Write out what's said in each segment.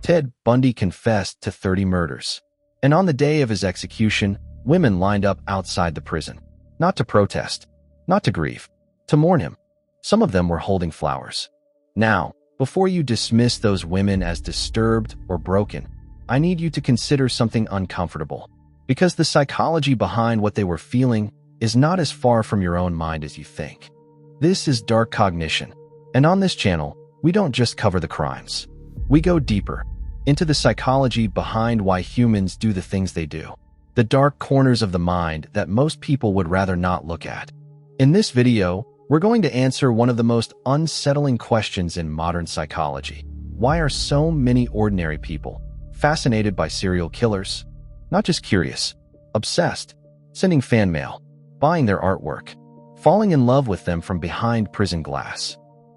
Ted Bundy confessed to 30 murders. And on the day of his execution, women lined up outside the prison. Not to protest, not to grieve, to mourn him. Some of them were holding flowers. Now, before you dismiss those women as disturbed or broken, I need you to consider something uncomfortable. Because the psychology behind what they were feeling is not as far from your own mind as you think. This is Dark Cognition, and on this channel, we don't just cover the crimes. We go deeper into the psychology behind why humans do the things they do, the dark corners of the mind that most people would rather not look at. In this video, we're going to answer one of the most unsettling questions in modern psychology. Why are so many ordinary people fascinated by serial killers? Not just curious, obsessed, sending fan mail, buying their artwork, falling in love with them from behind prison glass.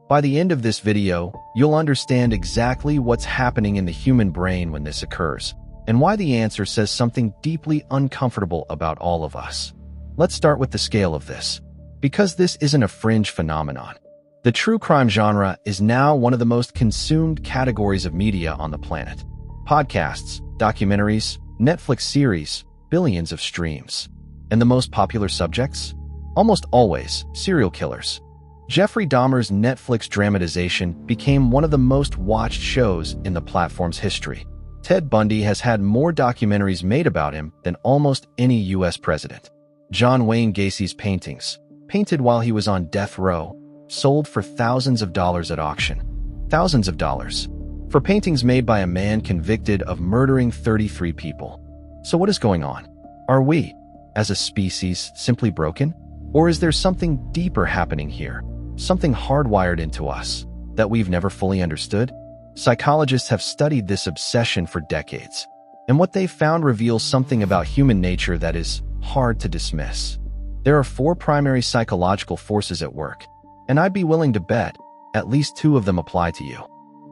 By the end of this video, you'll understand exactly what's happening in the human brain when this occurs, and why the answer says something deeply uncomfortable about all of us. Let's start with the scale of this, because this isn't a fringe phenomenon. The true crime genre is now one of the most consumed categories of media on the planet. Podcasts, documentaries, Netflix series, billions of streams. And the most popular subjects? Almost always serial killers. Jeffrey Dahmer's Netflix dramatization became one of the most watched shows in the platform's history. Ted Bundy has had more documentaries made about him than almost any U.S. president. John Wayne Gacy's paintings, painted while he was on death row, sold for thousands of dollars at auction. Thousands of dollars. For paintings made by a man convicted of murdering 33 people. So what is going on? Are we, as a species, simply broken? Or is there something deeper happening here? Something hardwired into us that we've never fully understood? Psychologists have studied this obsession for decades, and what they've found reveals something about human nature that is hard to dismiss. There are 4 primary psychological forces at work, and I'd be willing to bet at least 2 of them apply to you.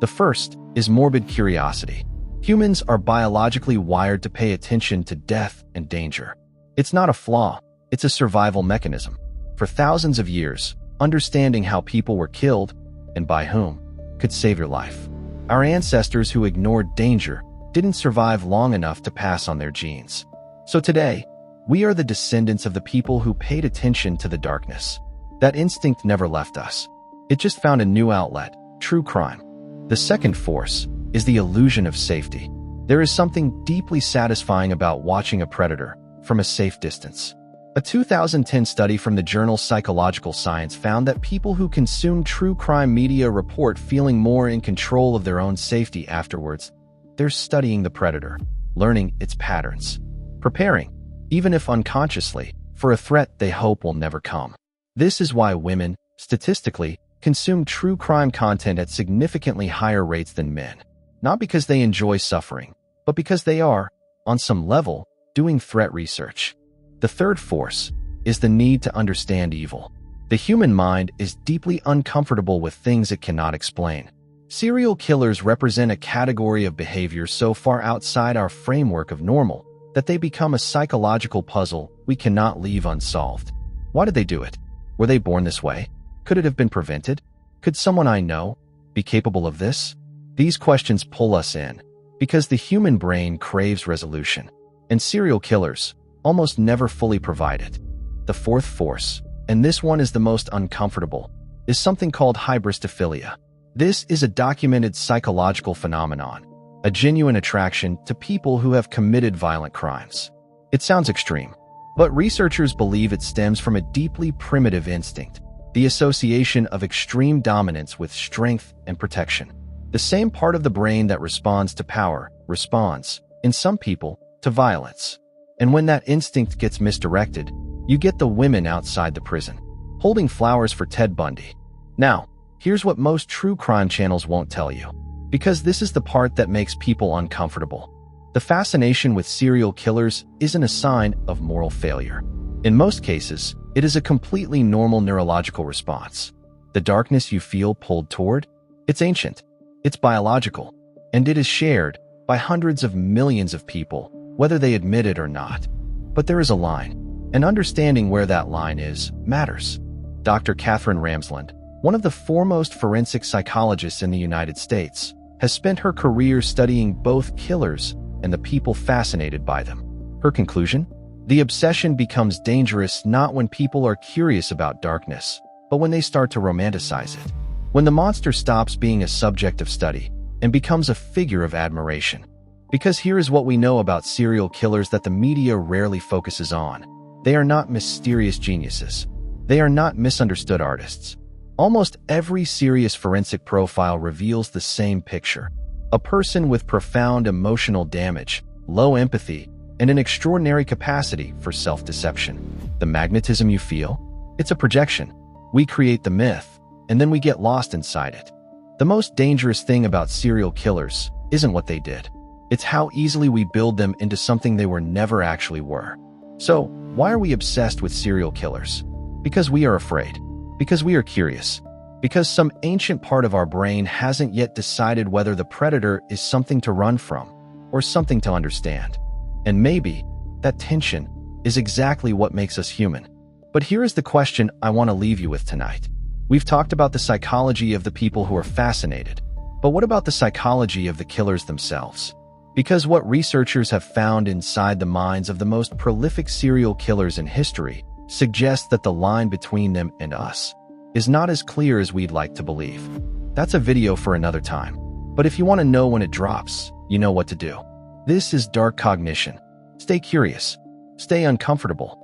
The first is morbid curiosity. Humans are biologically wired to pay attention to death and danger. It's not a flaw, it's a survival mechanism. For thousands of years, understanding how people were killed, and by whom, could save your life. Our ancestors who ignored danger didn't survive long enough to pass on their genes. So today, we are the descendants of the people who paid attention to the darkness. That instinct never left us. It just found a new outlet, true crime. The second force is the illusion of safety. There is something deeply satisfying about watching a predator from a safe distance. A 2010 study from the journal Psychological Science found that people who consume true crime media report feeling more in control of their own safety afterwards. They're studying the predator, learning its patterns, preparing, even if unconsciously, for a threat they hope will never come. This is why women, statistically, consume true crime content at significantly higher rates than men. Not because they enjoy suffering, but because they are, on some level, doing threat research. The third force is the need to understand evil. The human mind is deeply uncomfortable with things it cannot explain. Serial killers represent a category of behavior so far outside our framework of normal that they become a psychological puzzle we cannot leave unsolved. Why did they do it? Were they born this way? Could it have been prevented? Could someone I know be capable of this? These questions pull us in because the human brain craves resolution, and serial killers almost never fully provide it. The fourth force, and this one is the most uncomfortable, is something called hybristophilia. This is a documented psychological phenomenon, a genuine attraction to people who have committed violent crimes. It sounds extreme, but researchers believe it stems from a deeply primitive instinct, the association of extreme dominance with strength and protection. The same part of the brain that responds to power responds, in some people, to violence. And when that instinct gets misdirected, you get the women outside the prison, holding flowers for Ted Bundy. Now, here's what most true crime channels won't tell you, because this is the part that makes people uncomfortable. The fascination with serial killers isn't a sign of moral failure. In most cases, it is a completely normal neurological response. The darkness you feel pulled toward, it's ancient, it's biological, and it is shared by hundreds of millions of people, whether they admit it or not. But there is a line, and understanding where that line is matters. Dr. Catherine Ramsland, one of the foremost forensic psychologists in the United States, has spent her career studying both killers and the people fascinated by them. Her conclusion? The obsession becomes dangerous not when people are curious about darkness, but when they start to romanticize it. When the monster stops being a subject of study and becomes a figure of admiration. Because here is what we know about serial killers that the media rarely focuses on. They are not mysterious geniuses. They are not misunderstood artists. Almost every serious forensic profile reveals the same picture. A person with profound emotional damage, low empathy, and an extraordinary capacity for self-deception. The magnetism you feel? It's a projection. We create the myth, and then we get lost inside it. The most dangerous thing about serial killers isn't what they did. It's how easily we build them into something they were never actually were. So, why are we obsessed with serial killers? Because we are afraid. Because we are curious. Because some ancient part of our brain hasn't yet decided whether the predator is something to run from or something to understand. And maybe that tension is exactly what makes us human. But here is the question I want to leave you with tonight. We've talked about the psychology of the people who are fascinated. But what about the psychology of the killers themselves? Because what researchers have found inside the minds of the most prolific serial killers in history suggests that the line between them and us is not as clear as we'd like to believe. That's a video for another time. But if you want to know when it drops, you know what to do. This is Dark Cognition. Stay curious, stay uncomfortable,